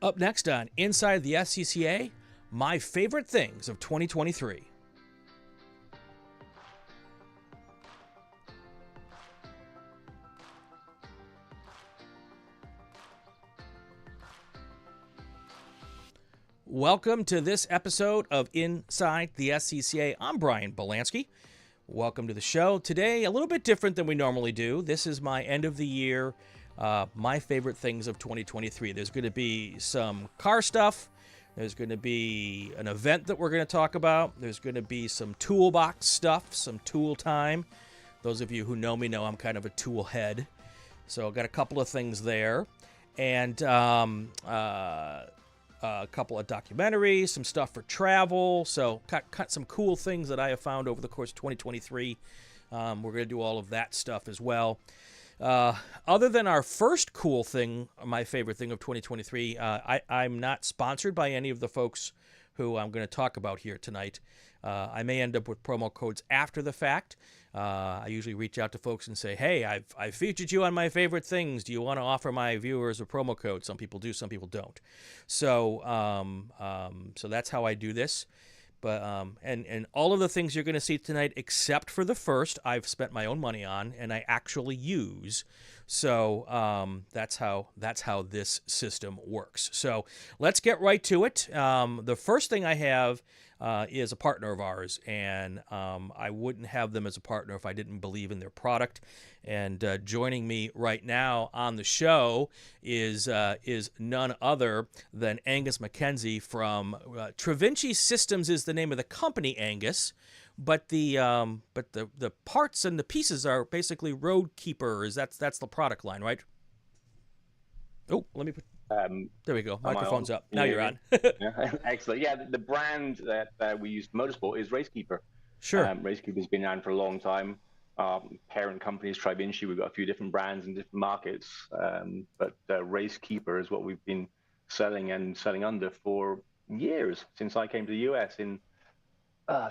Up next on Inside the SCCA, my favorite things of 2023. Welcome to this episode of Inside the SCCA. I'm Brian Bielanski. Welcome to the show. Today, a little bit different than we normally do. This is my end of the year, my favorite things of 2023. There's going to be some car stuff. There's going to be an event that we're going to talk about. There's going to be some toolbox stuff, some tool time. Those of you who know me know I'm kind of a tool head. So I've got a couple of things there. And a couple of documentaries, some stuff for travel. So cut some cool things that I have found over the course of 2023. We're going to do all of that stuff as well. Other than our first cool thing, my favorite thing of 2023, I'm not sponsored by any of the folks who I'm going to talk about here tonight. I may end up with promo codes after the fact. I usually reach out to folks and say, hey, I've featured you on my favorite things. Do you want to offer my viewers a promo code? Some people do, some people don't. So so that's how I do this. But and all of the things you're going to see tonight, except for the first, I've spent my own money on and I actually use. So that's how this system works. So let's get right to it. The first thing I have is a partner of ours, and I wouldn't have them as a partner if I didn't believe in their product. And joining me right now on the show is none other than Angus Mackenzie from Travinci Systems is the name of the company, Angus. But the parts and the pieces are basically RaceKeeper. That's the product line, right? Oh, let me put. There we go. Microphone's up. Now you're on. Yeah. Excellent. Yeah, the brand that we use for motorsport is RaceKeeper. Sure. RaceKeeper's been around for a long time. Parent company is Travinci. We've got a few different brands in different markets, but RaceKeeper is what we've been selling under for years since I came to the US in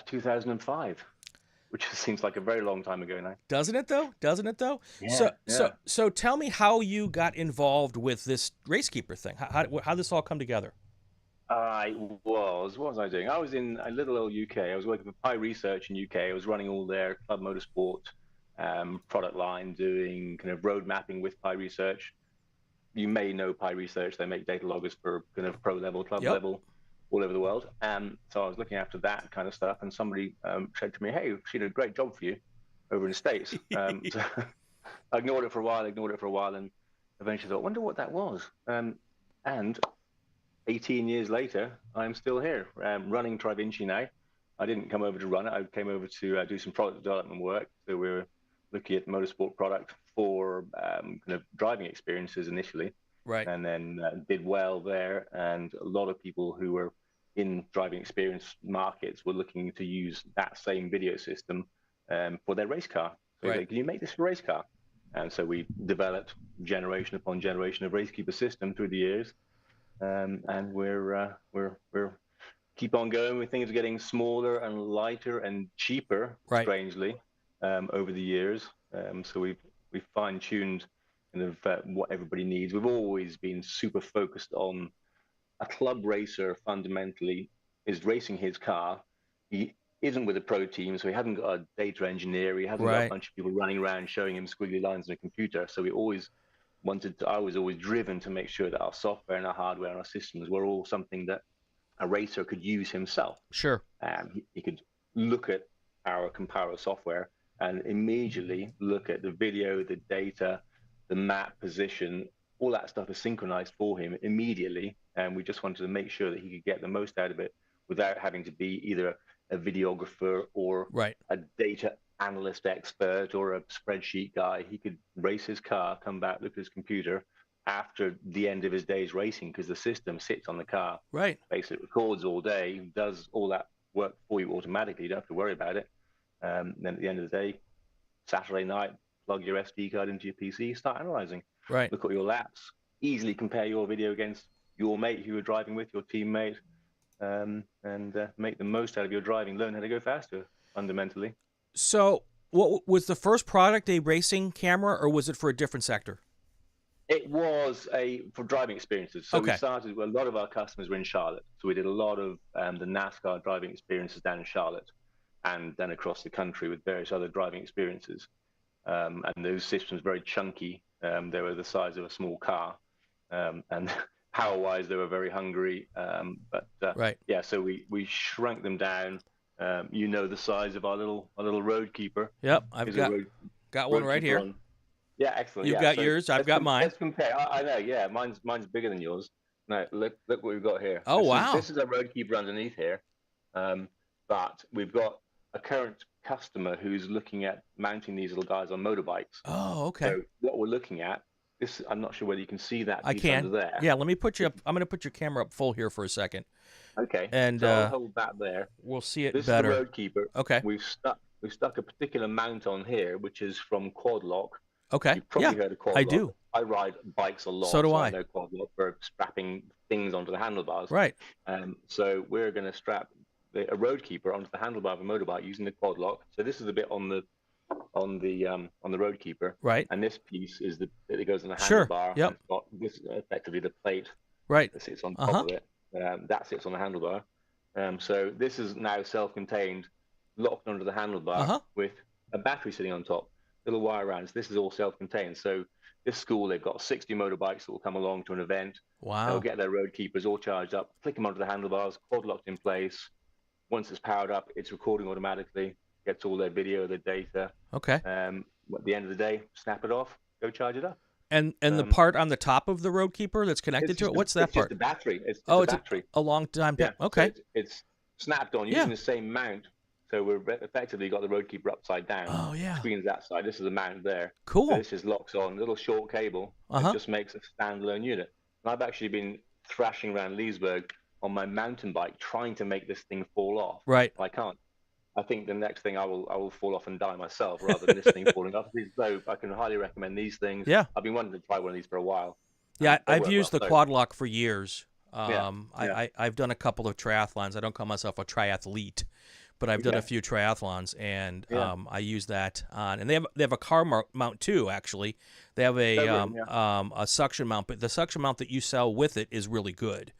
2005, which seems like a very long time ago now. Doesn't it though? Yeah, So tell me how you got involved with this RaceKeeper thing. How this all come together? What was I doing? I was in a little old UK. I was working for Pi Research in UK. I was running all their Club Motorsport product line, doing kind of road mapping with Pi Research. You may know Pi Research. They make data loggers for kind of pro level, club level, all over the world. So I was looking after that kind of stuff, and somebody said to me, hey, she did a great job for you over in the States. So I ignored it for a while, and eventually thought, wonder what that was. And 18 years later, I'm still here, running Travinci now. I didn't come over to run it. I came over to do some product development work. So we were looking at motorsport product for kind of driving experiences initially. Right. And then did well there. And a lot of people who were in driving experience markets were looking to use that same video system for their race car. So right. like, can you make this for a race car? And so we developed generation upon generation of RaceKeeper system through the years. And we're keep on going with things getting smaller and lighter and cheaper, right. strangely, over the years. So we've fine-tuned kind of what everybody needs. We've always been super focused on a club racer. Fundamentally, is racing his car. He isn't with a pro team, so he hasn't got a data engineer. He hasn't got a bunch of people running around showing him squiggly lines on a computer. So I was always driven to make sure that our software and our hardware and our systems were all something that a racer could use himself. Sure. He could look at our comparator software and immediately look at the video, the data, the map position, all that stuff is synchronized for him immediately. And we just wanted to make sure that he could get the most out of it without having to be either a videographer or a data analyst expert or a spreadsheet guy. He could race his car, come back, look at his computer after the end of his day's racing, because the system sits on the car. Right. Basically records all day, does all that work for you automatically. You don't have to worry about it. Then at the end of the day, Saturday night, plug your SD card into your PC, start analyzing. Right. Look at your laps, easily compare your video against your mate who you're driving with, your teammate, and make the most out of your driving. Learn how to go faster, fundamentally. So, what was the first product a racing camera, or was it for a different sector? It was for driving experiences. So we Okay. started, a lot of our customers were in Charlotte. So we did a lot of the NASCAR driving experiences down in Charlotte and then across the country with various other driving experiences. And those systems were very chunky. They were the size of a small car. And power-wise, they were very hungry. Right. Yeah, so we shrank them down. The size of our little RoadKeeper. Yep. I've got one right here. Yeah, excellent. You've got yours. I've got mine. Let's compare. I know. Yeah, mine's bigger than yours. No, look what we've got here. Oh, wow. This is a RoadKeeper underneath here, but we've got a current customer who's looking at mounting these little guys on motorbikes. Oh, okay. So what we're looking at, I'm not sure whether you can see that. I can. Under there. Yeah, let me put you up. I'm going to put your camera up full here for a second. Okay. And so I'll hold that there. We'll see it this better. This is the RoadKeeper. Okay. We've stuck a particular mount on here, which is from Quad Lock. Okay. You've probably heard of Quad Lock. I do. I ride bikes a lot. So do I. I know Quad Lock for strapping things onto the handlebars. Right. So we're going to strap a RoadKeeper onto the handlebar of a motorbike using the Quad Lock. So this is the bit on the RoadKeeper. Right. And this piece is it goes on the handlebar. Sure. Yep. This is effectively the plate. Right. That sits on top of it. That sits on the handlebar. So this is now self-contained, locked onto the handlebar with a battery sitting on top. Little wire rounds. This is all self-contained. So this school, they've got 60 motorbikes that will come along to an event. Wow. They'll get their RoadKeepers all charged up, click them onto the handlebars, quad locked in place. Once it's powered up, it's recording automatically, gets all their video, their data. Okay. At the end of the day, snap it off, go charge it up. And the part on the top of the RoadKeeper that's connected to it, what's that part? It's the battery. It's the battery. A long time. Yeah. Okay. So it's snapped on using the same mount. So we've effectively got the RoadKeeper upside down. Oh, yeah. Screen's that side. This is the mount there. Cool. So this just locks on. Little short cable. It just makes a standalone unit. And I've actually been thrashing around Leesburg on my mountain bike trying to make this thing fall off. Right. I can't. I think the next thing I will fall off and die myself rather than this thing falling off. So I can highly recommend these things. Yeah. I've been wanting to try one of these for a while. Yeah, I've used the Quad Lock for years. Yeah. I've done a couple of triathlons. I don't call myself a triathlete, but I've done a few triathlons, and I use that on. And they have a car mount too. Actually, they have a suction mount, but the suction mount that you sell with it is really good.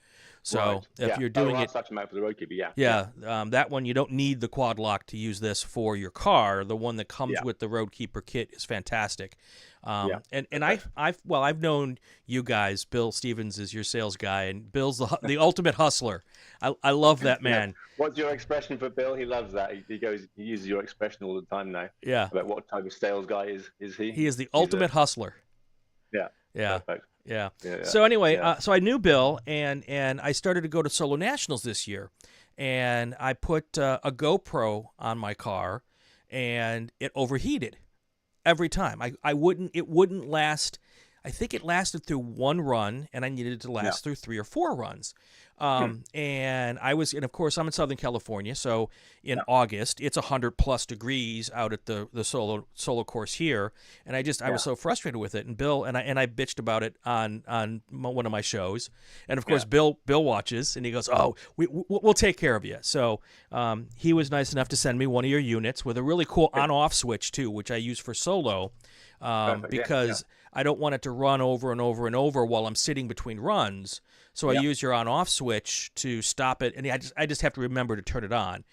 So if you're doing it, suction mount for the RoadKeeper, that one you don't need the Quad Lock to use this for your car. The one that comes with the RoadKeeper kit is fantastic. And I've known you guys. Bill Stevens is your sales guy, and Bill's the ultimate hustler. I love that man. What's your expression for Bill? He loves that. He uses your expression all the time now. Yeah. About what type of sales guy is he? He is the ultimate hustler. Yeah. Yeah. Perfect. Yeah. So anyway, so I knew Bill, and I started to go to Solo Nationals this year, and I put a GoPro on my car, and it overheated every time. It wouldn't last. I think it lasted through one run, and I needed it to last through 3 or 4 runs. And of course, I'm in Southern California, so in August, it's 100+ degrees out at the solo course here, and I was so frustrated with it. And Bill and I bitched about it on one of my shows, and of course, Bill watches, and he goes, "Oh, we'll take care of you." So he was nice enough to send me one of your units with a really cool on-off switch too, which I use for solo. Because I don't want it to run over and over and over while I'm sitting between runs. So I use your on-off switch to stop it, and I just have to remember to turn it on.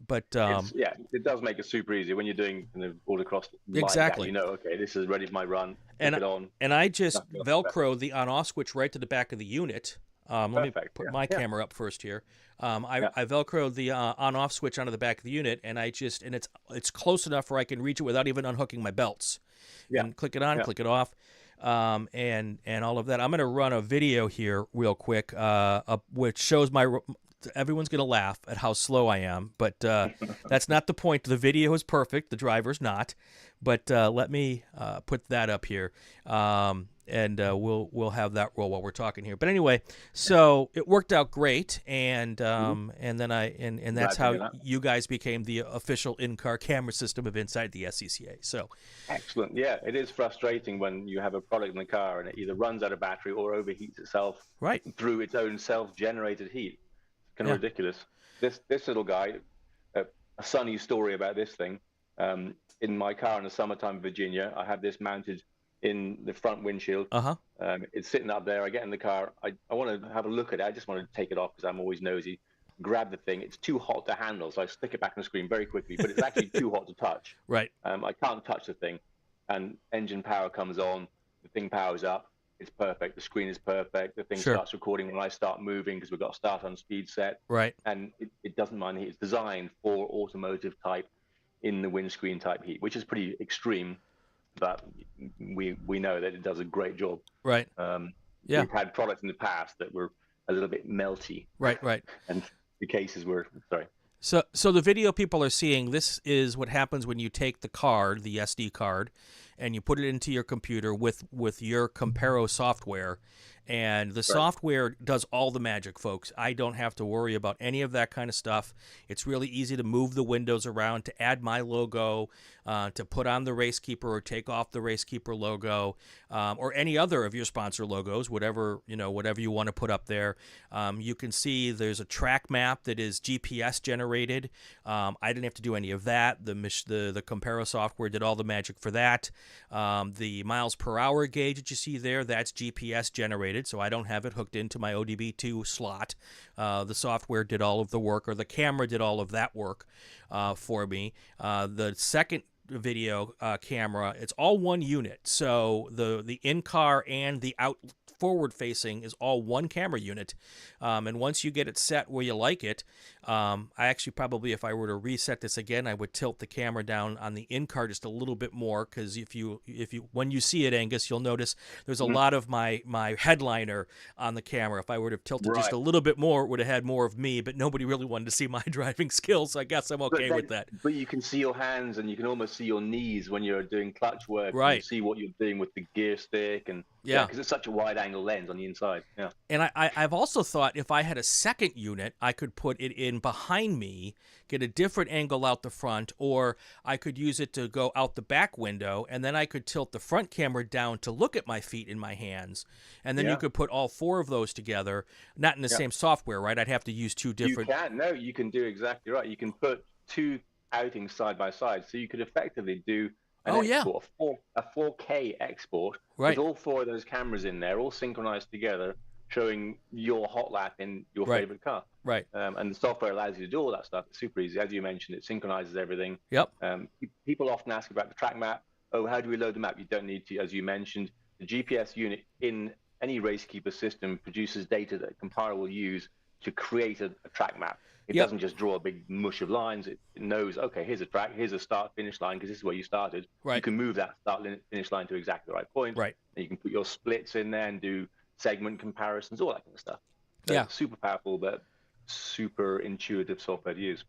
It does make it super easy when you're doing autocross. Exactly. Like that, okay, this is ready for my run. Click it on. And I just Velcro the on-off switch right to the back of the unit. Let me put my camera up first here. I Velcro the on-off switch onto the back of the unit, and it's close enough where I can reach it without even unhooking my belts. And click it on, click it off, and all of that. I'm going to run a video here real quick, which shows everyone's going to laugh at how slow I am, but that's not the point. The video is perfect. The driver's not. But let me put that up here. And we'll have that roll while we're talking here. But anyway, so it worked out great, and then that's how you guys became the official in-car camera system of Inside the SCCA. So excellent. Yeah, it is frustrating when you have a product in the car and it either runs out of battery or overheats itself through its own self-generated heat. It's kind of ridiculous. This little guy, a sunny story about this thing. In my car in the summertime in Virginia, I have this mounted in the front windshield. Uh-huh. It's sitting up there. I get in the car. I want to have a look at it. I just want to take it off because I'm always nosy. Grab the thing. It's too hot to handle, so I stick it back on the screen very quickly, but it's actually too hot to touch. Right. I can't touch the thing. And engine power comes on. The thing powers up. It's perfect. The screen is perfect. The thing starts recording when I start moving because we've got start on speed set. Right. And it doesn't mind heat. It's designed for automotive type in the windscreen type heat, which is pretty extreme, but we know that it does a great job. Right. We've had products in the past that were a little bit melty. Right. And the cases were, sorry. So the video people are seeing, this is what happens when you take the card, the SD card, and you put it into your computer with your Comparo software. And the software does all the magic, folks. I don't have to worry about any of that kind of stuff. It's really easy to move the windows around, to add my logo, to put on the RaceKeeper or take off the RaceKeeper logo, or any other of your sponsor logos, whatever you want to put up there. You can see there's a track map that is GPS generated. I didn't have to do any of that. The Comparo software did all the magic for that. The miles per hour gauge that you see there, that's GPS generated. So I don't have it hooked into my ODB2 slot. The software did all of the work, or the camera did all of that work for me. The second video camera, it's all one unit. So the in-car and the forward-facing is all one camera unit. And once you get it set where you like it, I actually probably, if I were to reset this again, I would tilt the camera down on the in-car just a little bit more, because when you see it, Angus, you'll notice there's a lot of my headliner on the camera. If I would have tilted just a little bit more, it would have had more of me, but nobody really wanted to see my driving skills, so I guess I'm okay with that. But you can see your hands, and you can almost see your knees when you're doing clutch work. Right. You see what you're doing with the gear stick, and because it's such a wide angle lens on the inside. Yeah. And I've also thought if I had a second unit, I could put it in behind me, get a different angle out the front, or I could use it to go out the back window, and then I could tilt the front camera down to look at my feet and my hands. And then you could put all four of those together, not in the same software, right? I'd have to use two different... You can do exactly right. You can put two outings side by side, so you could effectively do export, a 4K export with all four of those cameras in there, all synchronized together, showing your hot lap in your favorite car. Right. And the software allows you to do all that stuff. It's super easy. As you mentioned, it synchronizes everything. Yep. People often ask about the track map. Oh, how do we load the map? You don't need to. As you mentioned, the GPS unit in any RaceKeeper system produces data that a compiler will use to create a track map. It doesn't just draw a big mush of lines. It knows, okay, here's a track, here's a start-finish line, because this is where you started. Right. You can move that start-finish line to exactly the right point. Right. And you can put your splits in there and do segment comparisons, all that kind of stuff. So super powerful, but super intuitive software to use.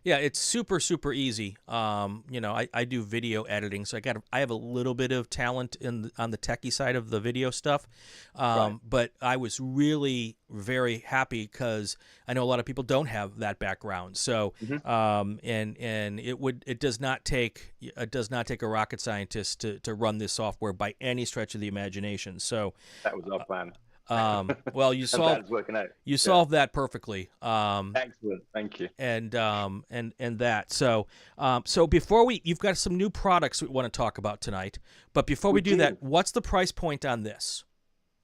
Yeah, it's super, super easy. I do video editing, so I have a little bit of talent on the techie side of the video stuff. But I was really very happy because I know a lot of people don't have that background. So, and it does not take a rocket scientist to run this software by any stretch of the imagination. So that was our plan. Well, you solved that perfectly. Excellent, thank you. And that. So before you've got some new products we want to talk about tonight. But before we do that, what's the price point on this?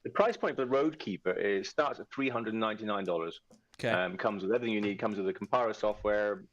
The price point for the RoadKeeper starts at $399. Okay. Comes with everything you need. Comes with the Comparo software,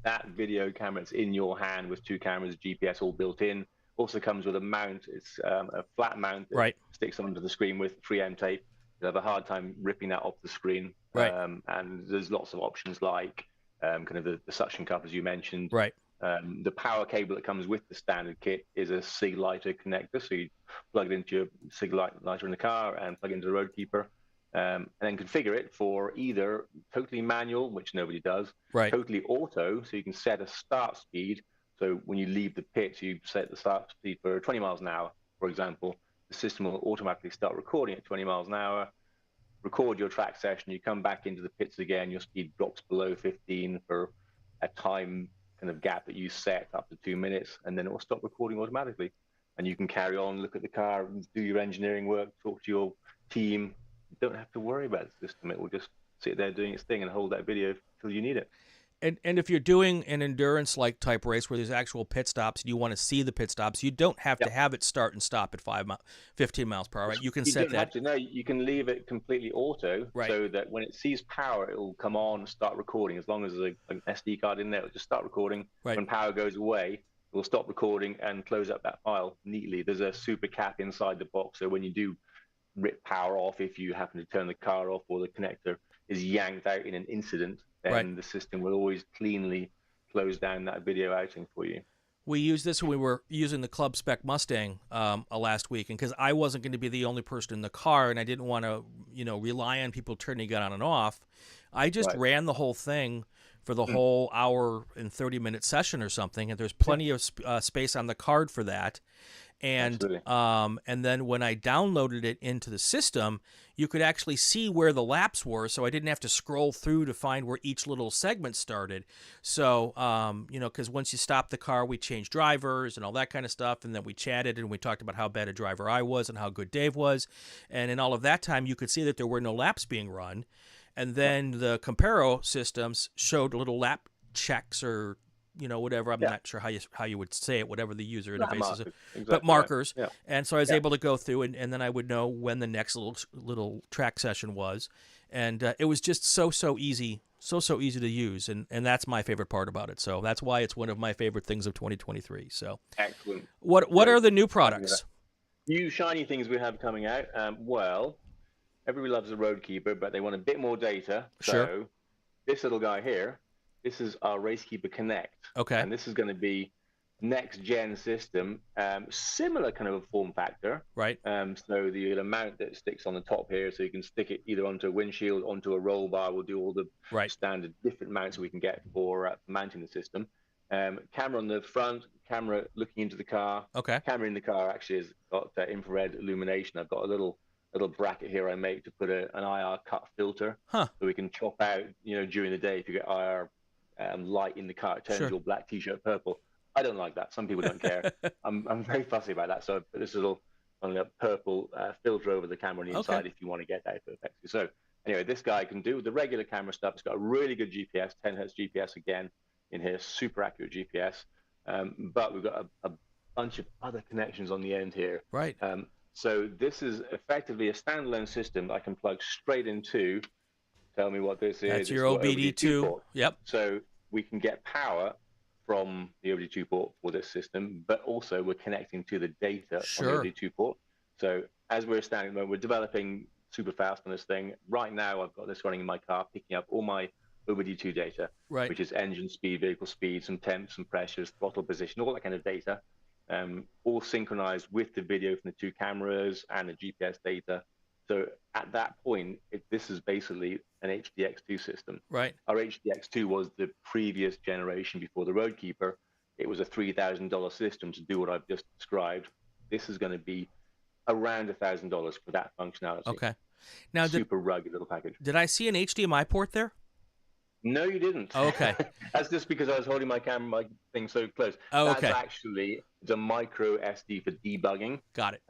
that video camera that's in your hand with two cameras, GPS all built in. Also comes with a mount. It's a flat mount that sticks onto the screen with 3M tape. You'll have a hard time ripping that off the screen. Right. And there's lots of options like kind of the suction cup, as you mentioned. Right. The power cable that comes with the standard kit is a SIG lighter connector. So you plug it into your SIG lighter in the car and plug it into the RoadKeeper. And then configure it for either totally manual, which nobody does, totally auto, so you can set a start speed. So when you leave the pit, you set the start speed for 20 miles an hour, for example. The system will automatically start recording at 20 miles an hour, record your track session, you come back into the pits again, your speed drops below 15 for a time kind of gap that you set up to 2 minutes, and then it will stop recording automatically. And you can carry on, look at the car, do your engineering work, talk to your team. You don't have to worry about the system. It will just sit there doing its thing and hold that video till you need it. And if you're doing an endurance-like type race where there's actual pit stops and you want to see the pit stops, you don't have to have it start and stop at 15 miles per hour. Right? You can set that. You don't have to. No, you can leave it completely auto, right. so that when it sees power, it will come on and start recording. As long as there's an SD card in there, it'll just start recording. Right. When power goes away, it will stop recording and close up that file neatly. There's a super cap inside the box, so when you do rip power off, if you happen to turn the car off or the connector is yanked out in an incident, then the system will always cleanly close down that video outing for you. We used this when we were using the Club Spec Mustang last week, and because I wasn't going to be the only person in the car, and I didn't want to, rely on people turning it on and off, I just ran the whole thing for the whole hour and 30-minute session or something, and there's plenty of space on the card for that. And then when I downloaded it into the system, you could actually see where the laps were, so I didn't have to scroll through to find where each little segment started. So, because once you stop the car, we changed drivers and all that kind of stuff, and then we chatted and we talked about how bad a driver I was and how good Dave was. And in all of that time, you could see that there were no laps being run. And then the Comparo systems showed little lap checks or whatever. I'm not sure how you would say it, whatever the user interface is, exactly. But markers. Yeah. And so I was able to go through and then I would know when the next little track session was. And it was just so easy, so easy to use. And that's my favorite part about it. So that's why it's one of my favorite things of 2023. So excellent. What are the new products? New shiny things we have coming out. Well, everybody loves the RaceKeeper, but they want a bit more data. Sure. So this little guy here, this is our RaceKeeper Connect. Okay. And this is going to be next-gen system, similar kind of a form factor. Right. So the mount that sticks on the top here, so you can stick it either onto a windshield, onto a roll bar. We'll do all the standard different mounts we can get for mounting the system. Camera on the front, camera looking into the car. Okay. Camera in the car actually has got infrared illumination. I've got a little bracket here I make to put an IR cut filter, so we can chop out, during the day if you get IR light in the car, it turns your black t-shirt purple. I don't like that. Some people don't care. I'm very fussy about that. So I put this little purple filter over the camera on the inside if you want to get that perfectly. So anyway, this guy can do the regular camera stuff. It's got a really good GPS, 10 hertz GPS again in here, super accurate GPS. But we've got a bunch of other connections on the end here. Right. So this is effectively a standalone system that I can plug straight into. Tell me what this is. That's your OBD2 port. Yep. So we can get power from the OBD2 port for this system, but also we're connecting to the data on the OBD2 port. So as we're we're developing super fast on this thing. Right now, I've got this running in my car, picking up all my OBD2 data, which is engine speed, vehicle speed, some temps, some pressures, throttle position, all that kind of data, all synchronized with the video from the two cameras and the GPS data. So at that point, this is basically an HDX2 system. Right. Our HDX2 was the previous generation before the RaceKeeper. It was a $3,000 system to do what I've just described. This is going to be around $1,000 for that functionality. Okay. Now, super rugged little package. Did I see an HDMI port there? No, you didn't. Oh, okay. That's just because I was holding my thing so close. Oh, okay. That's actually the micro SD for debugging. Got it.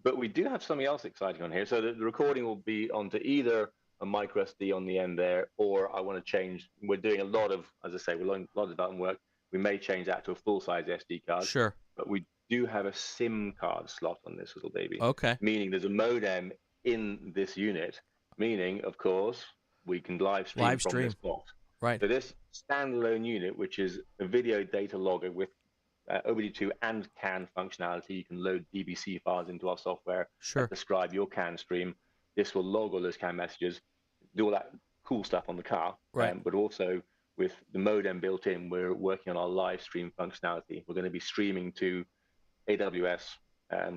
But we do have something else exciting on here. So the recording will be onto either a micro SD on the end there, or I want to change. We're doing a lot of, as I say, we're doing a lot of development work. We may change that to a full-size SD card. Sure. But we do have a SIM card slot on this little baby. Okay. Meaning there's a modem in this unit, meaning, of course, we can live stream from this box. Right. So this standalone unit, which is a video data logger with OBD2 and CAN functionality, you can load DBC files into our software that describe your CAN stream. This will log all those CAN messages, do all that cool stuff on the car. Right. But also with the modem built in, we're working on our live stream functionality. We're going to be streaming to AWS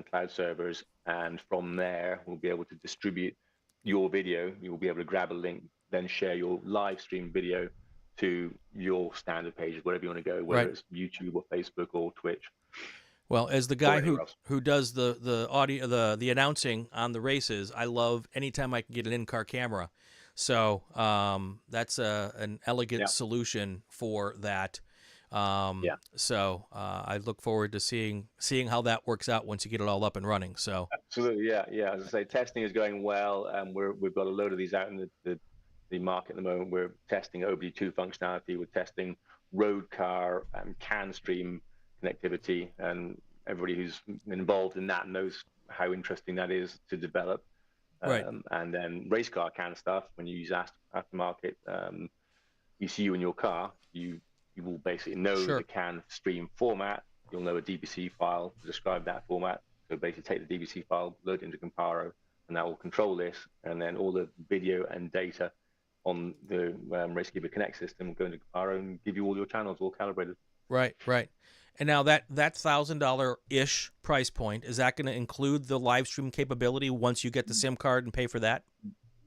cloud servers, and from there, we'll be able to distribute your video. You'll be able to grab a link, then share your live stream video to your standard pages, wherever you want to go, whether it's YouTube or Facebook or Twitch. Well, as the guy who does the audio, the announcing on the races, I love anytime I can get an in-car camera. So that's an elegant solution for that. So I look forward to seeing how that works out once you get it all up and running. So absolutely, yeah. As I say, testing is going well, and we've got a load of these out in the the market at the moment. We're testing OBD2 functionality. We're testing road car and CAN stream connectivity, and everybody who's involved in that knows how interesting that is to develop. Right. And then race car CAN stuff, when you use aftermarket ECU in your car, you will basically know the CAN stream format. You'll know a DBC file to describe that format. So basically take the DBC file, load it into Comparo, and that will control this. And then all the video and data on the RaceKeeper Connect system will go into Comparo and give you all your channels all calibrated. Right, right. And now that $1,000-ish price point, is that going to include the live stream capability once you get the SIM card and pay for that?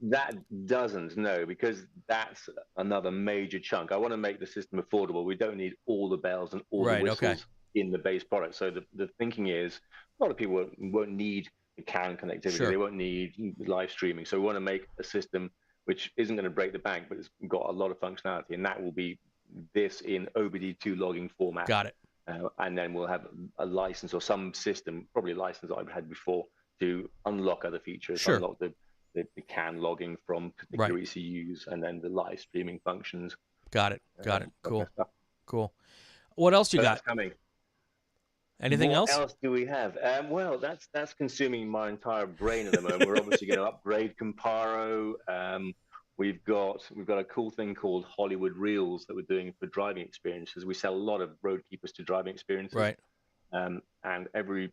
That doesn't, no, because that's another major chunk. I want to make the system affordable. We don't need all the bells and all the whistles in the base product. So the thinking is a lot of people won't need the CAN connectivity. They won't need live streaming. So we want to make a system which isn't going to break the bank, but it's got a lot of functionality, and that will be this in OBD2 logging format. Got it. And then we'll have a license or some system, probably a license that I've had before, to unlock other features, unlock the CAN logging from particular ECUs, and then the live streaming functions. Got it. Cool. Cool. What else you got? That's coming. Anything else? What else do we have? Well, that's consuming my entire brain at the moment. We're obviously going to upgrade Comparo. We've got a cool thing called Hollywood Reels that we're doing for driving experiences. We sell a lot of RoadKeepers to driving experiences. Right. And every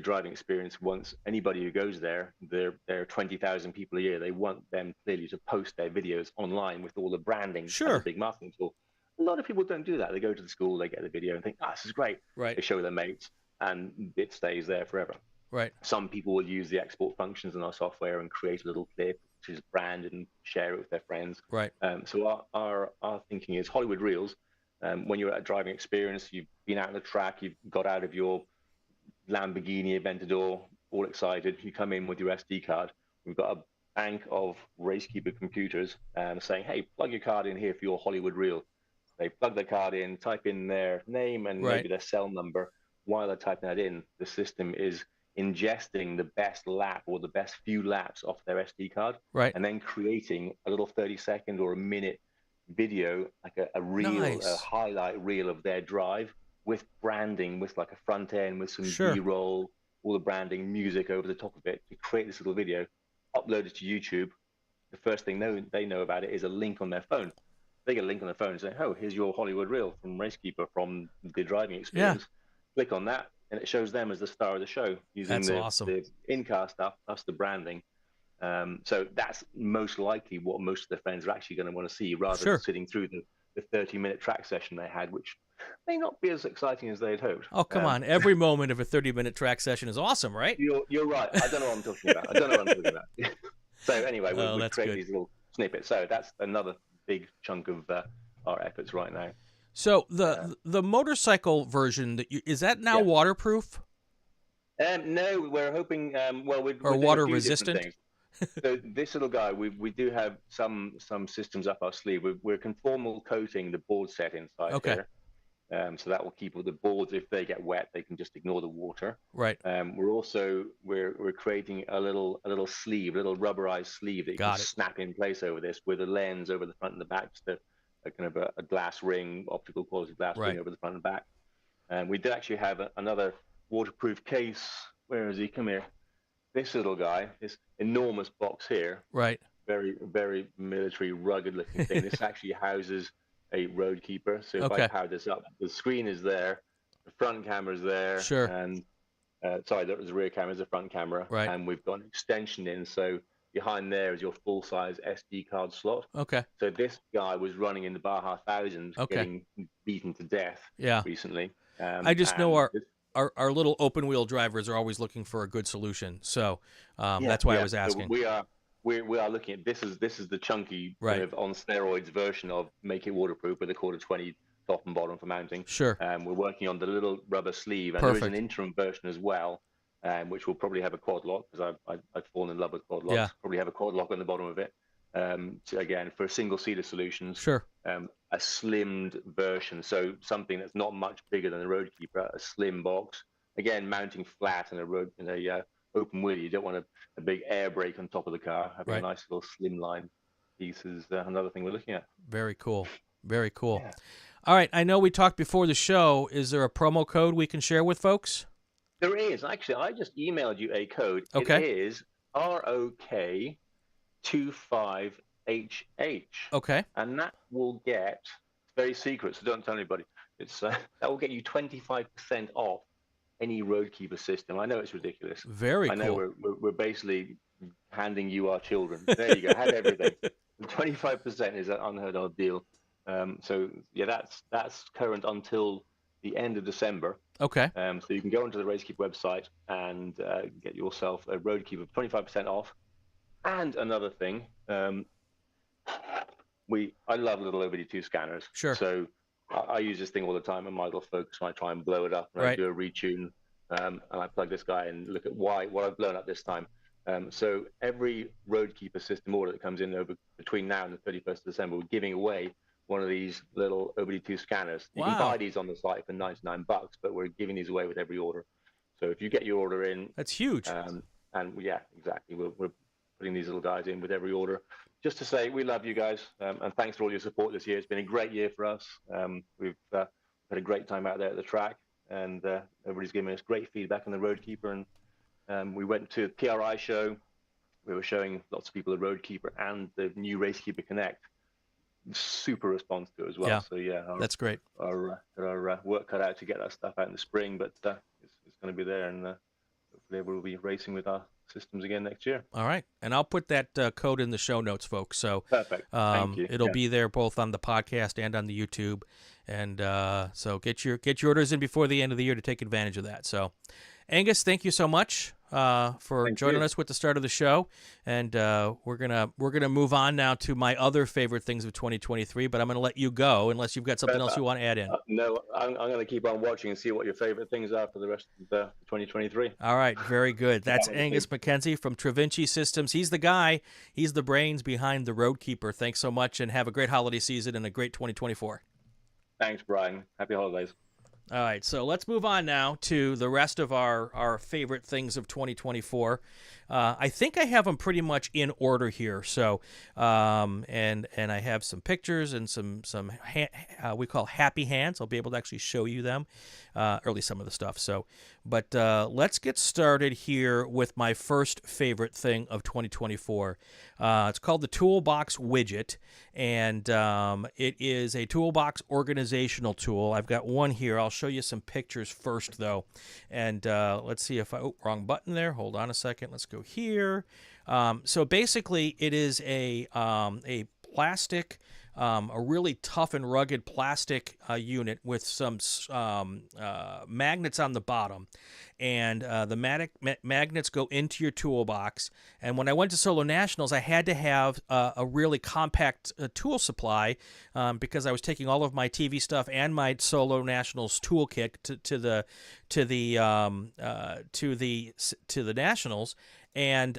driving experience wants anybody who goes there. There are 20,000 people a year. They want them clearly to post their videos online with all the branding. Sure. And the big marketing tool. A lot of people don't do that. They go to the school, they get the video and think, this is great. Right. They show their mates, and it stays there forever. Right. Some people will use the export functions in our software and create a little clip, which is branded, and share it with their friends. Right. So our thinking is Hollywood Reels. When you're at a driving experience, you've been out on the track, you've got out of your Lamborghini Aventador, all excited. You come in with your SD card. We've got a bank of RaceKeeper computers saying, hey, plug your card in here for your Hollywood Reel. They plug their card in, type in their name and maybe their cell number. While they're typing that in, the system is ingesting the best lap or the best few laps off their SD card, and then creating a little 30-second or a minute video, like a reel, a highlight reel of their drive with branding, with like a front end, with some B-roll, all the branding, music over the top of it to create this little video, upload it to YouTube. The first thing they know about it is a link on their phone. They get a link on their phone and say, oh, here's your Hollywood Reel from RaceKeeper from the driving experience. Yeah. Click on that, and it shows them as the star of the show using the in-car stuff plus the branding. So that's most likely what most of their friends are actually going to want to see, rather than sitting through the 30-minute track session they had, which may not be as exciting as they had hoped. Oh, come on. Every moment of a 30-minute track session is awesome, right? You're right. I don't know what I'm talking about. So anyway, we'll create these little snippets. So that's another big chunk of our efforts right now. So the motorcycle version, is that now waterproof? No, we're hoping. We're water resistant. So this little guy, we do have some systems up our sleeve. We're conformal coating the board set inside here. So that will keep the boards, if they get wet, they can just ignore the water. Right. We're creating a little sleeve, a little rubberized sleeve that you can snap in place over this with a lens over the front and the back, just a kind of a glass ring, optical quality glass ring over the front and back. And we did actually have another waterproof case. Where is he? Come here. This little guy, this enormous box here. Right. Very, very military, rugged looking thing. This actually houses a RoadKeeper. So if I power this up, the screen is there, the front camera is there, and sorry, that was the rear camera, the front camera, and we've got an extension in. So behind there is your full-size SD card slot. Okay. So this guy was running in the Baja 1000, getting beaten to death recently. I just know our little open-wheel drivers are always looking for a good solution, so that's why I was asking. So we are looking at this is the chunky kind of on steroids version of make it waterproof with a quarter 20 top and bottom for mounting. Sure. We're working on the little rubber sleeve, and there is an interim version as well, which will probably have a quad lock, because I've fallen in love with quad locks. Probably have a quad lock on the bottom of it. So again, for single-seater solutions. Sure. A slimmed version, so something that's not much bigger than the RoadKeeper, a slim box. Again, mounting flat in a open wheel. You don't want a big air brake on top of the car. Having a nice little slim line piece is another thing we're looking at. Very cool. Very cool. Yeah. All right. I know we talked before the show. Is there a promo code we can share with folks? There is. Actually, I just emailed you a code. Okay. It is ROK25HH. Okay. And that will get, it's very secret, so don't tell anybody. It's that will get you 25% off any RoadKeeper system. I know it's ridiculous. Very cool. I know we're basically handing you our children. There you go. Have everything. 25% is an unheard of deal. So yeah, that's current until the end of December. Okay. So you can go onto the RaceKeeper website and get yourself a RoadKeeper 25% off. And another thing, I love little OBD2 scanners. Sure. So I use this thing all the time, and my little focus when I try and blow it up, and Right. I do a retune, and I plug this guy and look at what I've blown up this time. So every RoadKeeper system order that comes in over between now and the 31st of December, we're giving away one of these little OBD2 scanners. You can buy these on the site for $99, but we're giving these away with every order. So if you get your order in, that's huge. And yeah, exactly, we're putting these little guys in with every order, just to say we love you guys, and thanks for all your support this year. It's been a great year for us. We've had a great time out there at the track, and everybody's giving us great feedback on the RoadKeeper. And we went to the PRI show. We were showing lots of people the RoadKeeper and the new RaceKeeper Connect. Super response to it as well. Yeah, so yeah, that's great. Our work cut out to get that stuff out in the spring, but it's going to be there, and hopefully we'll be racing with our systems again next year. All right, and I'll put that code in the show notes, folks. So perfect. Thank you. It'll be there both on the podcast and on the YouTube, and so get your orders in before the end of the year to take advantage of that. So, Angus, thank you so much for joining us with the start of the show, and we're gonna move on now to my other favorite things of 2023. But I'm gonna let you go unless you've got something else you want to add in. No, I'm gonna keep on watching and see what your favorite things are for the rest of 2023. All right, very good. That's Angus Mackenzie from Travinci Systems. He's the guy. He's the brains behind the RoadKeeper. Thanks so much, and have a great holiday season and a great 2024. Thanks, Brian. Happy holidays. All right, so let's move on now to the rest of our favorite things of 2024. I think I have them pretty much in order here. So, and I have some pictures and some we call happy hands. I'll be able to actually show you them, or at least some of the stuff. So, but let's get started here with my first favorite thing of 2024. It's called the Toolbox Widget, and it is a toolbox organizational tool. I've got one here. I'll show you some pictures first, though, and let's see if wrong button there. Hold on a second. Let's go here. So basically, it is a plastic, a really tough and rugged plastic unit with some magnets on the bottom, and the magnets go into your toolbox. And when I went to Solo Nationals, I had to have a really compact tool supply because I was taking all of my TV stuff and my Solo Nationals toolkit to the Nationals, and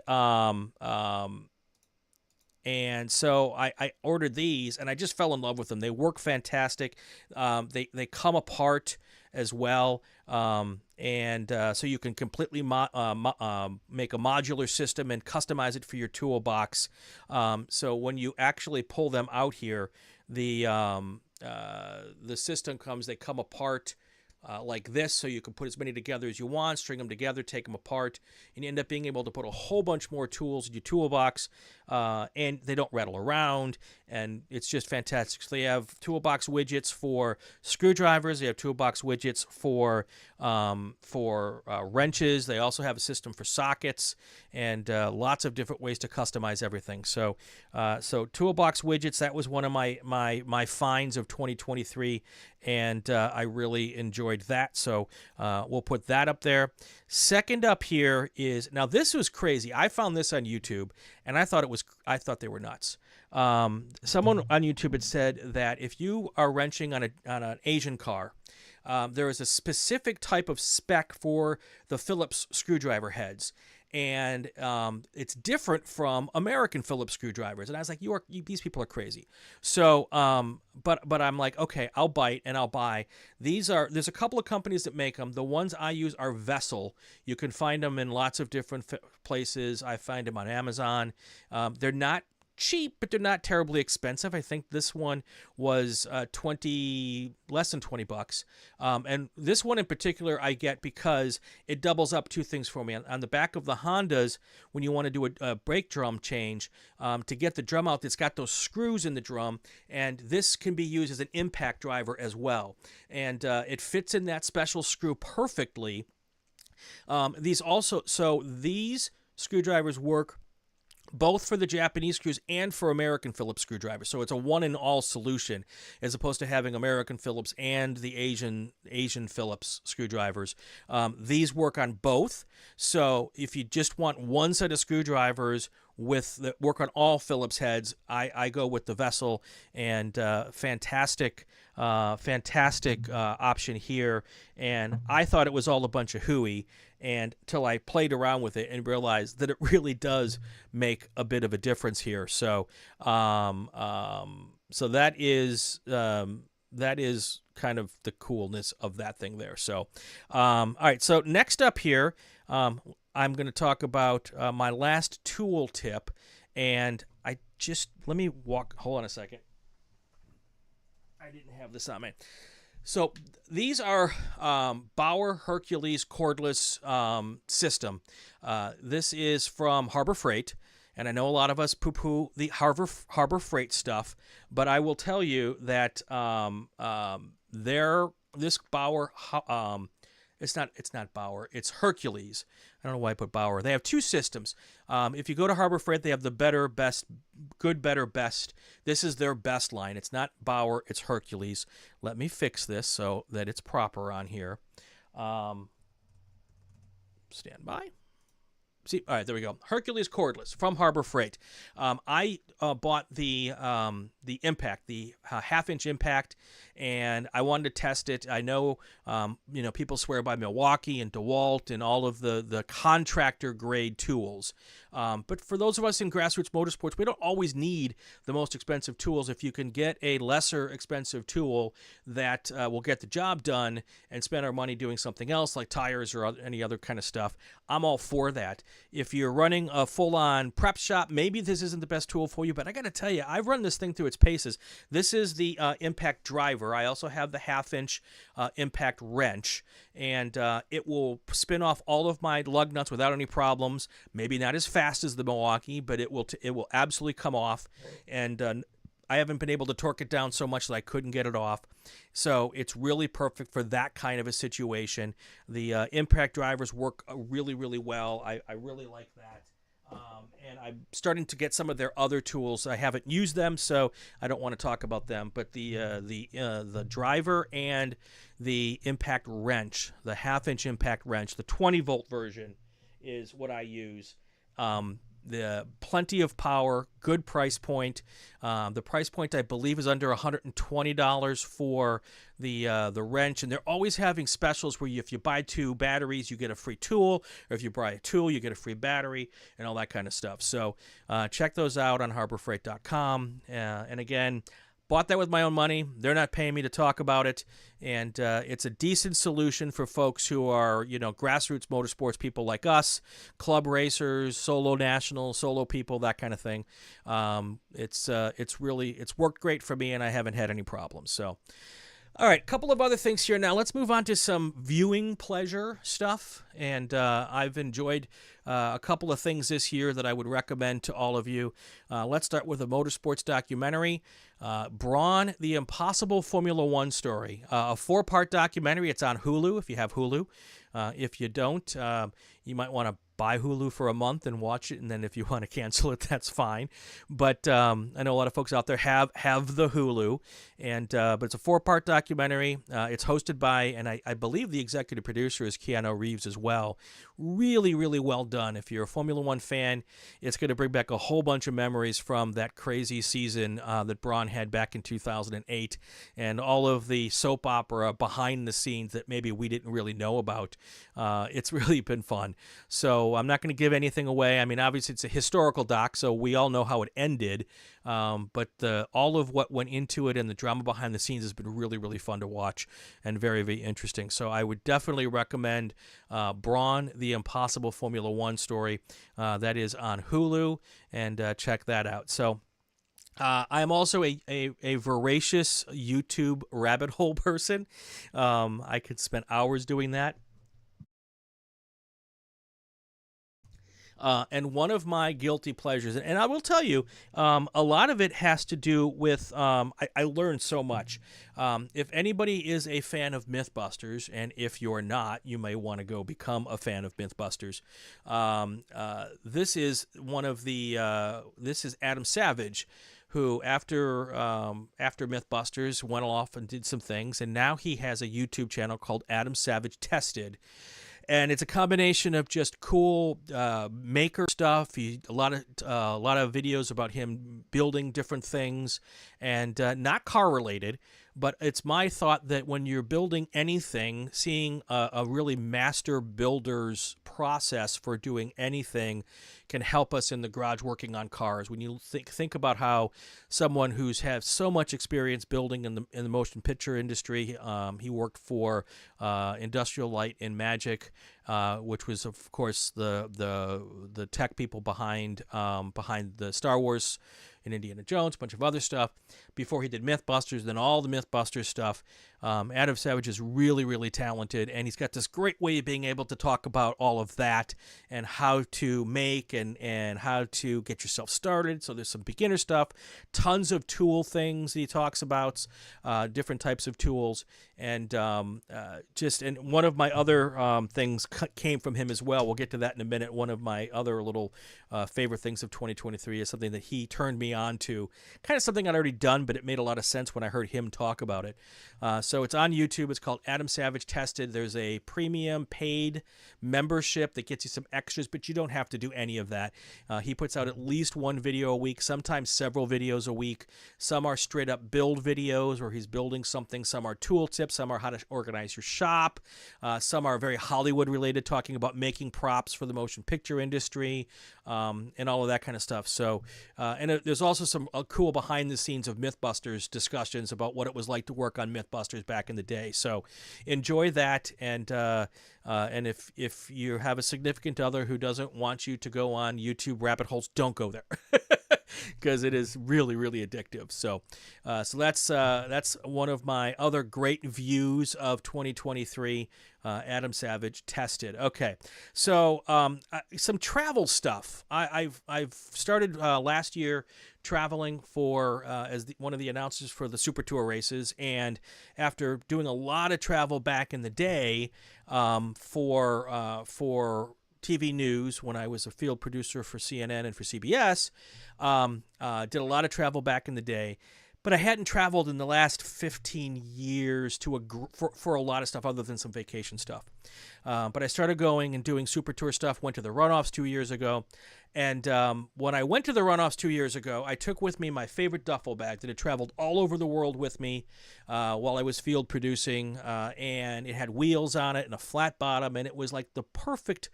so I ordered these, and I just fell in love with them. They work fantastic. They come apart as well, and so you can completely make a modular system and customize it for your toolbox. So when you actually pull them out here, the system comes. They come apart like this, so you can put as many together as you want, string them together, take them apart, and you end up being able to put a whole bunch more tools in your toolbox, and they don't rattle around, and it's just fantastic. So they have toolbox widgets for screwdrivers, they have toolbox widgets for wrenches, they also have a system for sockets, and lots of different ways to customize everything. So toolbox widgets, that was one of my finds of 2023, and I really enjoyed that. So we'll put that up there. Second up here is, now this was crazy. I found this on YouTube, and I thought they were nuts. Someone on YouTube had said that if you are wrenching on an Asian car, there is a specific type of spec for the Phillips screwdriver heads, and it's different from American Phillips screwdrivers. And I was like, these people are crazy. So, but I'm like, okay, I'll bite and I'll buy. There's a couple of companies that make them. The ones I use are Vessel. You can find them in lots of different places. I find them on Amazon. They're not cheap, but they're not terribly expensive. I think this one was less than $20. And this one in particular I get because it doubles up two things for me. On the back of the Hondas, when you want to do a brake drum change, to get the drum out, it's got those screws in the drum, and this can be used as an impact driver as well. And it fits in that special screw perfectly. These screwdrivers work both for the Japanese screws and for American Phillips screwdrivers. So it's a one-in-all solution as opposed to having American Phillips and the Asian Phillips screwdrivers. These work on both. So if you just want one set of screwdrivers that work on all Phillips heads, I go with the Vessel, and fantastic option here. And I thought it was all a bunch of hooey, and till I played around with it and realized that it really does make a bit of a difference here. So that is kind of the coolness of that thing there. So all right, so next up here, I'm going to talk about my last tool tip, and let me hold on a second. I didn't have this on me. So these are Bauer Hercules cordless system. This is from Harbor Freight, and I know a lot of us poo-poo the Harbor Freight stuff, but I will tell you that this Bauer, it's not Bauer, it's Hercules. I don't know why I put Bauer. They have two systems. If you go to Harbor Freight, they have the better, best, good, better, best. This is their best line. It's not Bauer, it's Hercules. Let me fix this so that it's proper on here. Stand by. See, all right, there we go. Hercules cordless from Harbor Freight. I bought the Impact, the half-inch Impact, and I wanted to test it. I know, people swear by Milwaukee and DeWalt and all of the contractor-grade tools. But for those of us in grassroots motorsports, we don't always need the most expensive tools. If you can get a lesser expensive tool that will get the job done and spend our money doing something else like tires or any other kind of stuff, I'm all for that. If you're running a full-on prep shop, maybe this isn't the best tool for you, but I got to tell you, I've run this thing through its paces. This is the Impact driver. I also have the half-inch Impact wrench, and it will spin off all of my lug nuts without any problems. Maybe not as fast as the Milwaukee, but it will absolutely come off, and I haven't been able to torque it down so much that I couldn't get it off. So it's really perfect for that kind of a situation. The Impact drivers work really, really well. I really like that. And I'm starting to get some of their other tools. I haven't used them, so I don't want to talk about them. But the driver and the Impact wrench, the half-inch Impact wrench, the 20-volt version is what I use. The plenty of power, good price point. The price point I believe is under $120 for the wrench, and they're always having specials where if you buy 2 batteries, you get a free tool, or if you buy a tool, you get a free battery, and all that kind of stuff. So check those out on HarborFreight.com. And again, bought that with my own money. They're not paying me to talk about it, and it's a decent solution for folks who are, grassroots motorsports people like us, club racers, solo nationals, solo people, that kind of thing. It's worked great for me, and I haven't had any problems. So, all right, a couple of other things here. Now let's move on to some viewing pleasure stuff, and I've enjoyed a couple of things this year that I would recommend to all of you. Let's start with a motorsports documentary, Brawn, the Impossible Formula One Story, a 4-part documentary. It's on Hulu if you have Hulu. If you don't, you might want to buy Hulu for a month and watch it, and then if you want to cancel it, that's fine. But I know a lot of folks out there have the Hulu, and but it's a 4-part documentary. It's hosted by, and I believe the executive producer is Keanu Reeves as well. Really, really well done. If you're a Formula One fan, it's going to bring back a whole bunch of memories from that crazy season that Brawn had back in 2008, and all of the soap opera behind the scenes that maybe we didn't really know about. It's really been fun. So So I'm not going to give anything away. I mean, obviously it's a historical doc, so we all know how it ended. But all of what went into it and the drama behind the scenes has been really, really fun to watch and very, very interesting. So I would definitely recommend Braun, the Impossible Formula One story. That is on Hulu, and check that out. So I'm also a voracious YouTube rabbit hole person. I could spend hours doing that. And one of my guilty pleasures, and I will tell you, a lot of it has to do with, I learned so much. If anybody is a fan of Mythbusters, and if you're not, you may want to go become a fan of Mythbusters. This is this is Adam Savage, who after Mythbusters went off and did some things, and now he has a YouTube channel called Adam Savage Tested. And it's a combination of just cool maker stuff. A lot of videos about him building different things, and not car related. But it's my thought that when you're building anything, seeing a really master builder's process for doing anything can help us in the garage working on cars. When you think about how someone who's had so much experience building in the motion picture industry, he worked for Industrial Light and Magic, which was of course the tech people behind the Star Wars and Indiana Jones, a bunch of other stuff, before he did Mythbusters, then all the Mythbusters stuff. Adam Savage is really, really talented, and he's got this great way of being able to talk about all of that and how to make and how to get yourself started. So there's some beginner stuff, tons of tool things that he talks about, different types of tools, and and one of my other things came from him as well. We'll get to that in a minute. One of my other little favorite things of 2023 is something that he turned me on to, kind of something I'd already done, but it made a lot of sense when I heard him talk about it. So it's on YouTube. It's called Adam Savage Tested. There's a premium paid membership that gets you some extras, but you don't have to do any of that. He puts out at least one video a week, sometimes several videos a week. Some are straight up build videos where he's building something. Some are tool tips. Some are how to organize your shop. Some are very Hollywood related, talking about making props for the motion picture industry, and all of that kind of stuff. So, and there's also some cool behind the scenes of Mythbusters discussions about what it was like to work on Mythbusters back in the day. So enjoy that. And if you have a significant other who doesn't want you to go on YouTube rabbit holes, don't go there. Because it is really, really addictive. So that's one of my other great views of 2023. Adam Savage Tested. Okay, so some travel stuff. I've started last year traveling for as one of the announcers for the Super Tour races, and after doing a lot of travel back in the day for TV news when I was a field producer for CNN and for CBS, did a lot of travel back in the day. But I hadn't traveled in the last 15 years for a lot of stuff other than some vacation stuff. But I started going and doing Super Tour stuff, went to the runoffs 2 years ago. And when I went to the runoffs 2 years ago, I took with me my favorite duffel bag that had traveled all over the world with me while I was field producing. And it had wheels on it and a flat bottom, and it was like the perfect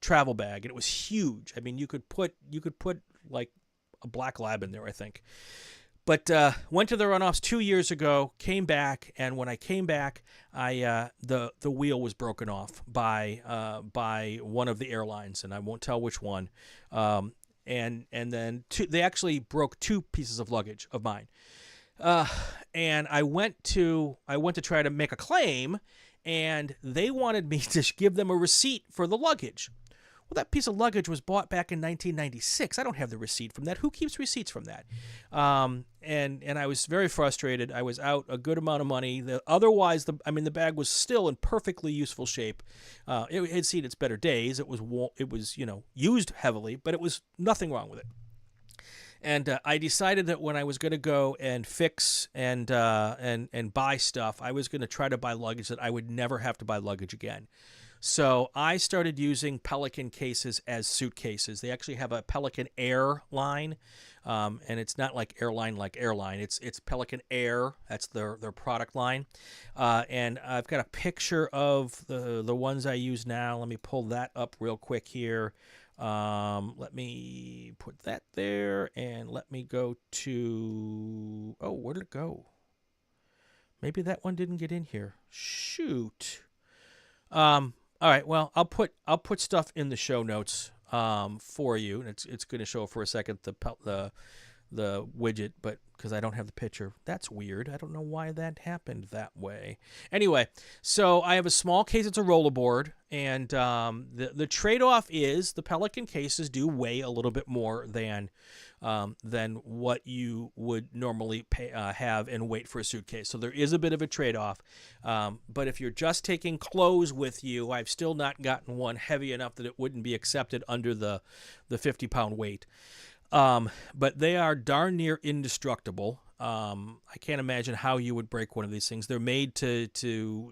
travel bag. And it was huge. I mean, you could put like a black lab in there, I think. But went to the runoffs 2 years ago, came back, and when I came back, the wheel was broken off by one of the airlines, and I won't tell which one. And then they actually broke two pieces of luggage of mine. And I went to try to make a claim, and they wanted me to give them a receipt for the luggage. Well, that piece of luggage was bought back in 1996. I don't have the receipt from that. Who keeps receipts from that? And I was very frustrated. I was out a good amount of money. Otherwise, the bag was still in perfectly useful shape. It had seen its better days. It was used heavily, but it was nothing wrong with it. And I decided that when I was going to go and fix and buy stuff, I was going to try to buy luggage that I would never have to buy luggage again. So I started using Pelican cases as suitcases. They actually have a Pelican Air line, and it's not like airline. It's Pelican Air. That's their product line. And I've got a picture of the ones I use now. Let me pull that up real quick here. Let me put that there, and let me go to, where did it go? Maybe that one didn't get in here. Shoot. All right, well, I'll put stuff in the show notes for you, and it's going to show for a second the widget, but because I don't have the picture. That's weird. I don't know why that happened that way. Anyway, so I have a small case. It's a rollerboard, and the trade-off is the Pelican cases do weigh a little bit more than what you would normally have in weight for a suitcase. So there is a bit of a trade-off. But if you're just taking clothes with you, I've still not gotten one heavy enough that it wouldn't be accepted under the 50-pound weight. But they are darn near indestructible. I can't imagine how you would break one of these things. They're made to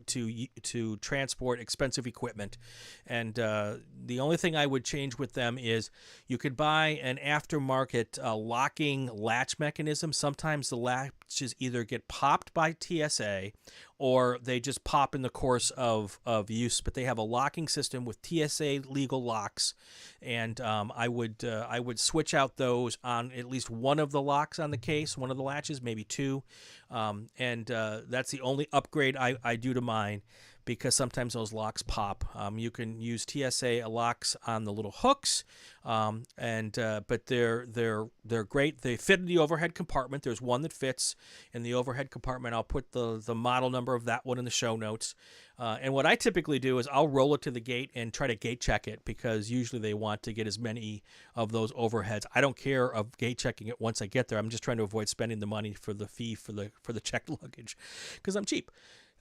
transport expensive equipment, and the only thing I would change with them is you could buy an aftermarket locking latch mechanism. Sometimes the latches either get popped by TSA or they just pop in the course of use, but they have a locking system with TSA legal locks, and I would switch out those on at least one of the locks on the case, one of the latches, maybe two, and that's the only upgrade I do to mine, because sometimes those locks pop. You can use TSA locks on the little hooks, but they're great. They fit in the overhead compartment. There's one that fits in the overhead compartment. I'll put the model number of that one in the show notes. And what I typically do is I'll roll it to the gate and try to gate check it, because usually they want to get as many of those overheads. I don't care of gate checking it once I get there. I'm just trying to avoid spending the money for the fee for the checked luggage, because I'm cheap.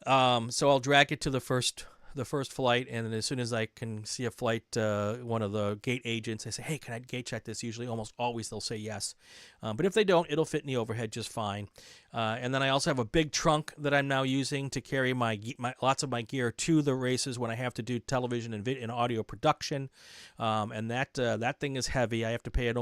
So I'll drag it to the first flight, and then as soon as I can see a flight, one of the gate agents, I say, hey, can I gate check this? Usually, almost always, they'll say yes. But if they don't, it'll fit in the overhead just fine. And then I also have a big trunk that I'm now using to carry my lots of my gear to the races when I have to do television and audio production. And that thing is heavy. I have to pay an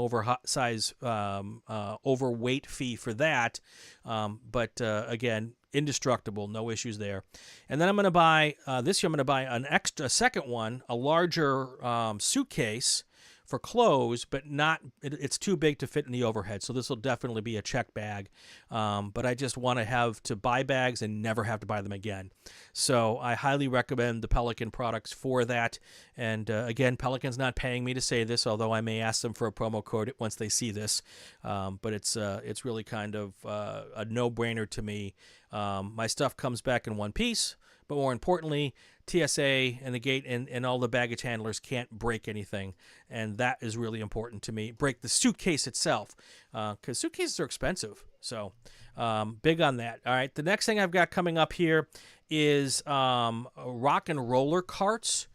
overweight fee for that. But again, indestructible, no issues there. And then I'm going to buy this year. I'm going to buy a second one, a larger suitcase for clothes, but it's too big to fit in the overhead. So this will definitely be a check bag. But I just want to have to buy bags and never have to buy them again. So I highly recommend the Pelican products for that. And again, Pelican's not paying me to say this, although I may ask them for a promo code once they see this. But it's really kind of a no-brainer to me. My stuff comes back in one piece, but more importantly, TSA and the gate and all the baggage handlers can't break anything, and that is really important to me. Break the suitcase itself, because suitcases are expensive, so big on that. All right, the next thing I've got coming up here is rock and roller carts.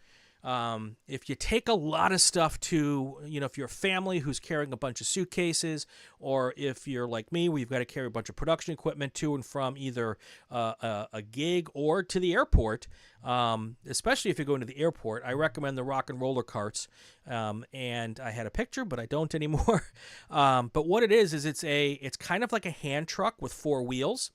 If you take a lot of stuff to, if you're a family who's carrying a bunch of suitcases, or if you're like me, where you've got to carry a bunch of production equipment to and from either a gig or to the airport, especially if you're going to the airport, I recommend the rock and roller carts. And I had a picture, but I don't anymore. But what it is it's kind of like a hand truck with four wheels,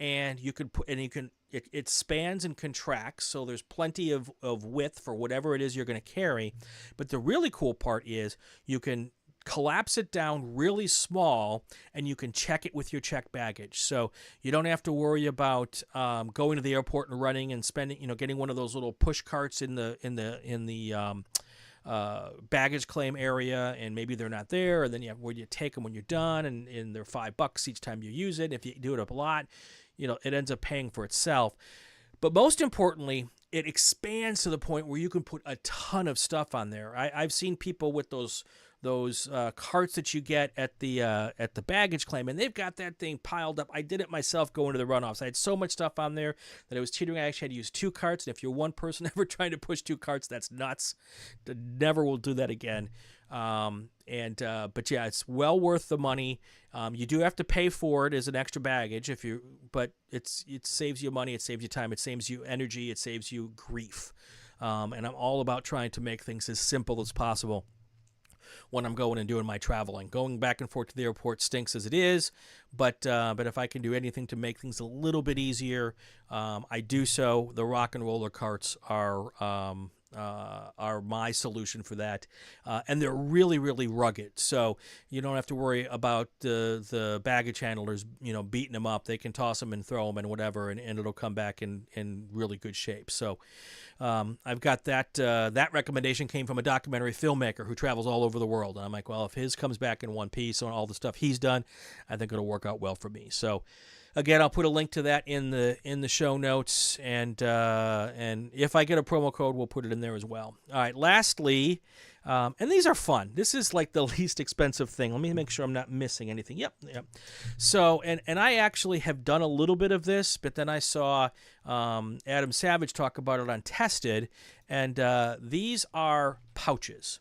and it spans and contracts, so there's plenty of width for whatever it is you're going to carry. But the really cool part is you can collapse it down really small, and you can check it with your checked baggage. So you don't have to worry about going to the airport and running and spending, getting one of those little push carts in the baggage claim area, and maybe they're not there, and then where you take them when you're done, and they're $5 each time you use it. If you do it up a lot, it ends up paying for itself. But most importantly, it expands to the point where you can put a ton of stuff on there. I've seen people with those carts that you get at the baggage claim, and they've got that thing piled up. I did it myself going to the runoffs. I had so much stuff on there that I was teetering. I actually had to use two carts, and if you're one person ever trying to push two carts, that's nuts. Never will do that again. But yeah, it's well worth the money. You do have to pay for it as an extra baggage but it saves you money, it saves you time, it saves you energy, it saves you grief. and I'm all about trying to make things as simple as possible when I'm going and doing my traveling. Going back and forth to the airport stinks as it is, but if I can do anything to make things a little bit easier, I do so. The rock and roller carts are my solution for that, and they're really, really rugged. So you don't have to worry about the baggage handlers, beating them up. They can toss them and throw them and whatever, and it'll come back in really good shape. So I've got that. That recommendation came from a documentary filmmaker who travels all over the world, and I'm like, well, if his comes back in one piece on all the stuff he's done, I think it'll work out well for me. So. Again, I'll put a link to that in the show notes, and if I get a promo code, we'll put it in there as well. All right, lastly, and these are fun. This is like the least expensive thing. Let me make sure I'm not missing anything. Yep. So, and I actually have done a little bit of this, but then I saw Adam Savage talk about it on Tested, and these are pouches.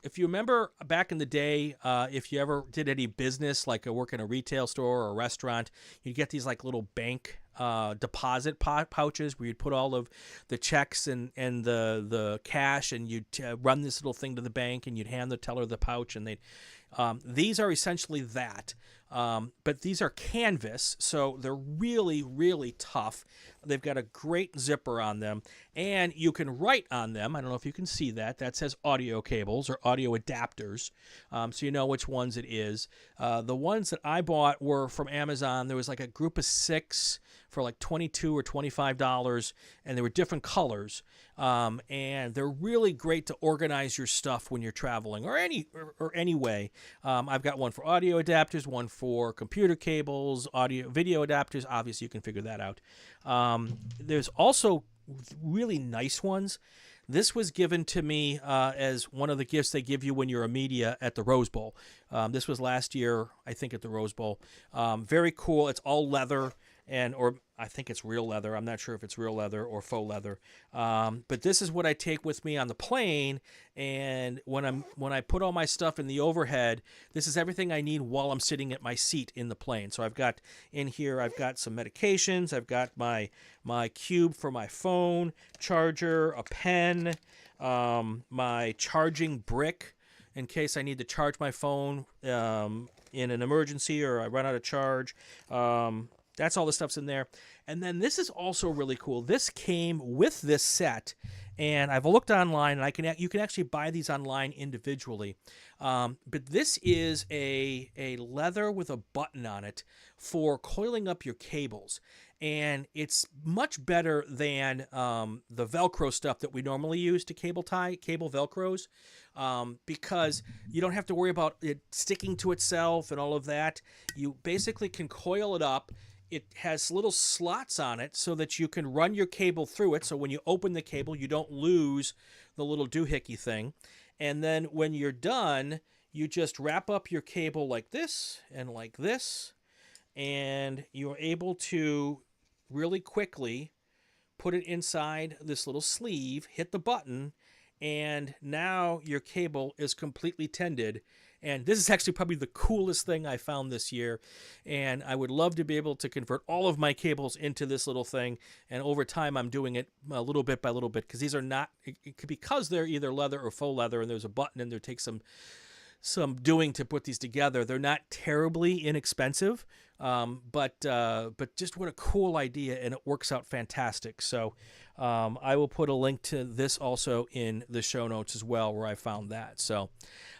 If you remember back in the day, if you ever did any business, like work in a retail store or a restaurant, you'd get these like little bank deposit pouches where you'd put all of the checks and the cash, and you'd run this little thing to the bank, and you'd hand the teller the pouch, and these are essentially that. But these are canvas, so they're really, really tough. They've got a great zipper on them, and you can write on them. I don't know if you can see that. That says audio cables or audio adapters, so you know which ones it is. The ones that I bought were from Amazon. There was like a group of 6 for like $22 or $25, and they were different colors. And they're really great to organize your stuff when you're traveling or any way. I've got one for audio adapters, one for computer cables, audio video adapters. Obviously, you can figure that out. There's also really nice ones. This was given to me as one of the gifts they give you when you're a media at the Rose Bowl. This was last year, I think, at the Rose Bowl. Very cool. It's all leather. Or I think it's real leather. I'm not sure if it's real leather or faux leather. But this is what I take with me on the plane. And when I put all my stuff in the overhead, this is everything I need while I'm sitting at my seat in the plane. So I've got in here, I've got some medications. I've got my cube for my phone, charger, a pen, my charging brick in case I need to charge my phone in an emergency or I run out of charge. That's all the stuff's in there. And then this is also really cool. This came with this set, and I've looked online, and you can actually buy these online individually. But this is a leather with a button on it for coiling up your cables. And it's much better than the Velcro stuff that we normally use to cable Velcros, because you don't have to worry about it sticking to itself and all of that. You basically can coil it up. It has little slots on it so that you can run your cable through it. So when you open the cable, you don't lose the little doohickey thing. And then when you're done, you just wrap up your cable like this, and you're able to really quickly put it inside this little sleeve, hit the button, and now your cable is completely tended. And this is actually probably the coolest thing I found this year. And I would love to be able to convert all of my cables into this little thing. And over time, I'm doing it a little bit by little bit, because these are not, because they're either leather or faux leather, and there's a button in there, takes some doing to put these together. They're not terribly inexpensive, but just what a cool idea, and it works out fantastic. So I will put a link to this also in the show notes as well, where I found that. So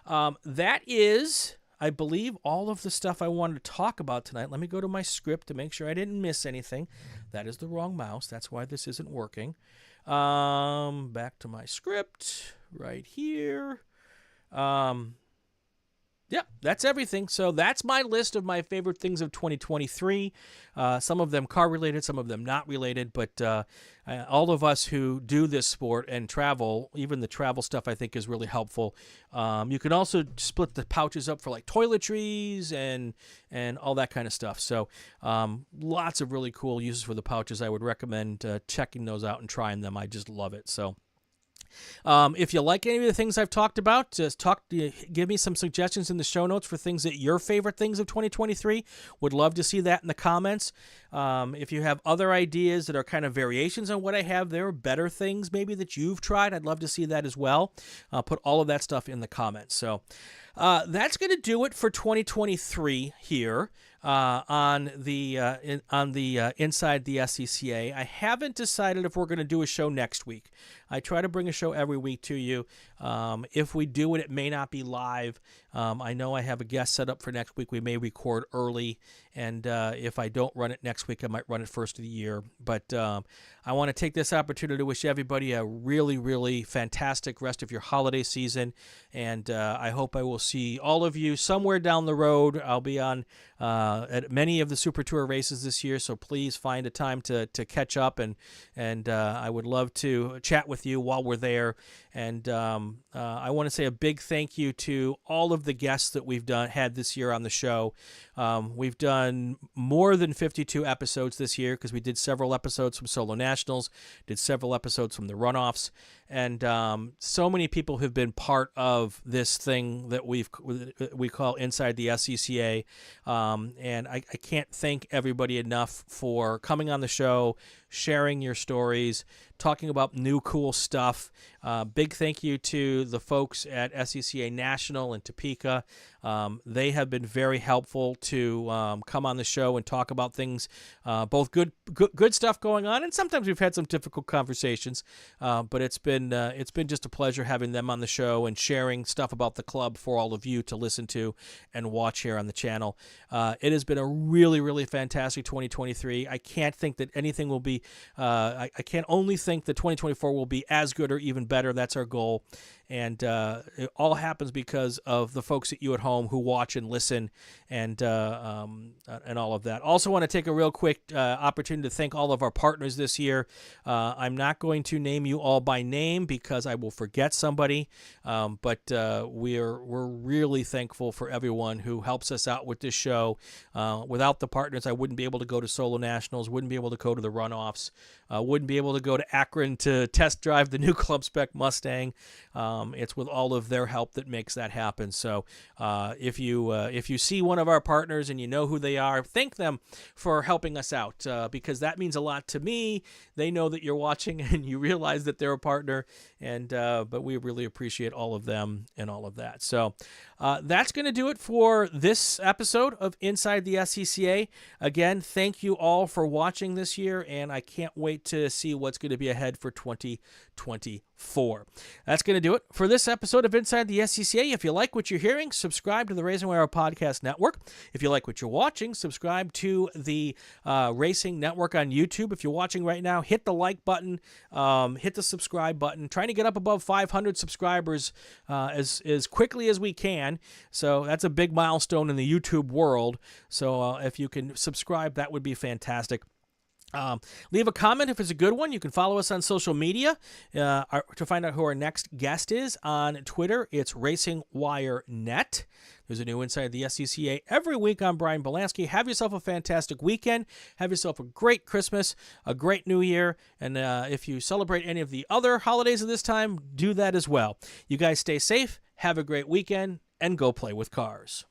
that is, I believe, all of the stuff I wanted to talk about tonight. Let me go to my script to make sure I didn't miss anything. That is the wrong mouse. That's why this isn't working. Back to my script right here. Yep, that's everything. So that's my list of my favorite things of 2023. Some of them car-related, some of them not related, but all of us who do this sport and travel, even the travel stuff, I think is really helpful. You can also split the pouches up for like toiletries and all that kind of stuff. So lots of really cool uses for the pouches. I would recommend checking those out and trying them. I just love it. So If you like any of the things I've talked about, just give me some suggestions in the show notes for things that your favorite things of 2023. Would love to see that in the comments. If you have other ideas that are kind of variations on what I have there, better things maybe that you've tried, I'd love to see that as well. Put all of that stuff in the comments. So that's going to do it for 2023 here on the Inside the SCCA. I haven't decided if we're going to do a show next week. I try to bring a show every week to you. If we do it, it may not be live. I know I have a guest set up for next week. We may record early, and if I don't run it next week, I might run it first of the year. But I want to take this opportunity to wish everybody a really, really fantastic rest of your holiday season, and I hope I will see all of you somewhere down the road. I'll be on at many of the Super Tour races this year, so please find a time to catch up, and I would love to chat with you while we're there. And I want to say a big thank you to all of the guests that we've had this year on the show. We've done more than 52 episodes this year because we did several episodes from Solo Nationals, did several episodes from the runoffs, and so many people have been part of this thing that we call Inside the SCCA. And I can't thank everybody enough for coming on the show, sharing your stories, talking about new cool stuff. Big thank you to the folks at SCCA National in Topeka. They have been very helpful to come on the show and talk about things, both good stuff going on, and sometimes we've had some difficult conversations. But it's been just a pleasure having them on the show and sharing stuff about the club for all of you to listen to and watch here on the channel. It has been a really, really fantastic 2023. I can't think that anything will be. I can only think that 2024 will be as good or even better. That's our goal. And it all happens because of the folks at you at home who watch and listen, and all of that. Also want to take a real quick opportunity to thank all of our partners this year. I'm not going to name you all by name because I will forget somebody, but we're really thankful for everyone who helps us out with this show. Without the partners, I wouldn't be able to go to Solo Nationals, wouldn't be able to go to the runoffs, wouldn't be able to go to Akron to test drive the new Club Spec Mustang. It's with all of their help that makes that happen. So if you see one of our partners and you know who they are, thank them for helping us out because that means a lot to me. They know that you're watching and you realize that they're a partner, and but we really appreciate all of them and all of that. So that's going to do it for this episode of Inside the SCCA. Again, thank you all for watching this year, and I can't wait to see what's going to be ahead for 2024. That's going to do it for this episode of Inside the SCCA. If you like what you're hearing, subscribe to the RacingWire Podcast Network. If you like what you're watching, subscribe to the Racing Network on YouTube. If you're watching right now, hit the like button, hit the subscribe button. Trying to get up above 500 subscribers as quickly as we can. So that's a big milestone in the YouTube world. So if you can subscribe, that would be fantastic. Leave a comment if it's a good one. You can follow us on social media to find out who our next guest is. On Twitter, it's RacingWireNet. There's a new Inside the SCCA every week. I'm Brian Bielanski. Have yourself a fantastic weekend. Have yourself a great Christmas, a great New Year. And if you celebrate any of the other holidays of this time, do that as well. You guys stay safe, have a great weekend, and go play with cars.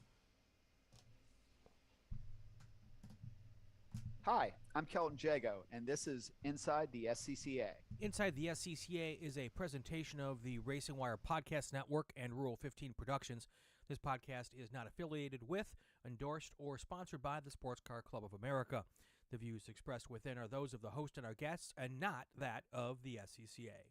Hi, I'm Kelton Jago, and this is Inside the SCCA. Inside the SCCA is a presentation of the RacingWire Podcast Network and Rural 15 Productions. This podcast is not affiliated with, endorsed, or sponsored by the Sports Car Club of America. The views expressed within are those of the host and our guests, and not that of the SCCA.